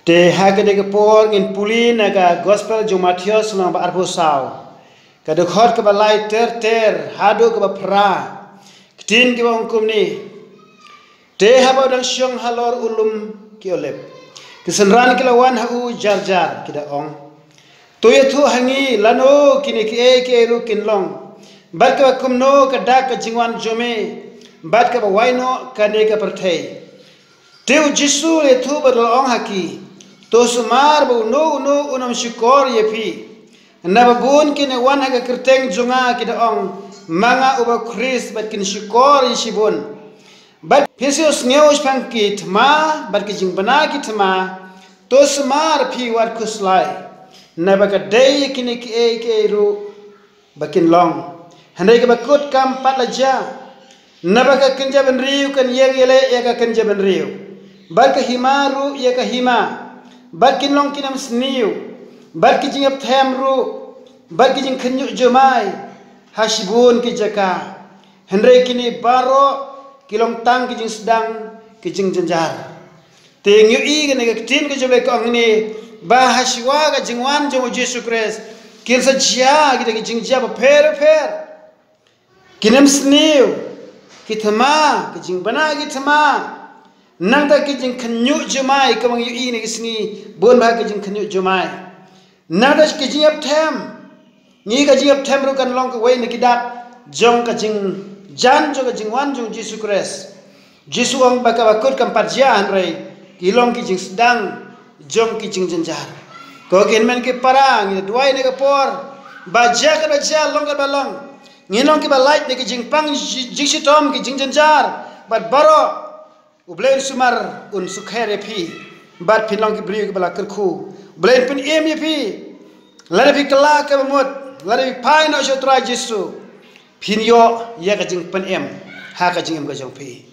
Te hagade ke por ngin pulin aga gospel jo Matius lang ba arbo saw. Kada khot ke ba lai ter hadu ke ba pra. Ktin ke ba ungkum ni. Te haba dang syong halor ulum ki olep. Kesenran ke lawan hu jar kida ong. Tuya tu hangi lano kini ki ru kin long. Bat ke ba kumno ka dak ka jingwan jome. Bat ke ba waino ka ne ka perthei. Teu Jisu le tu ba ong haki. To sumar bu no unam syukor ye pi na babun kine wan aga kerteng junga kita ong manga uba kris bat kin syukor ye sibun bat pesius ngeus pangkit ma bat kijing bana kit ma to sumar pi wat kuslai na baka day kine ki ru bakin long handai ka bakut kam patlaja na baka kenja ben riu kan yele ya ka kenja ben riu bat ka himaru ya ka hima bat kin long kinam sniu bat ki jing them ru bat ki jing khnyu jomai hasibun ki jaka hendrai kini baro kilong tang ki jing sedang ki jing jenjar te ngyu i gane ka tin ki jobe ko ngni ba hasiwa ga jingwan jo Yesus Kristus kin sa jia ki jing jia ba per kinam sniu ki thama ki jing bana ki thama nang ta kijing khnyu jomai kamang yu ini kisni bon ba kijing khnyu jomai nang ta kijing ap them ni ka jing ap them ru kan long ka wei ni kidat jong ka jing jan jo ka jing wan jong Yesus Kristus Jesu ong ba ka bakut kam patja rei kilong kijing sedang jong kijing jenjar ko ken men ke parang ni duai ni ka por ba ja ka ba ja long ka ba long ngilong ki ba light ni kijing pang jing sitom kijing jenjar bat baro ublen sumar un sukhere pi bat pinlong ki bri bala kerku ublen pin em ye pi lare pi kala ka mot lare pi pai no shotra Jesu pin yo ya ka jing pen em ha ka jing em ka jong pi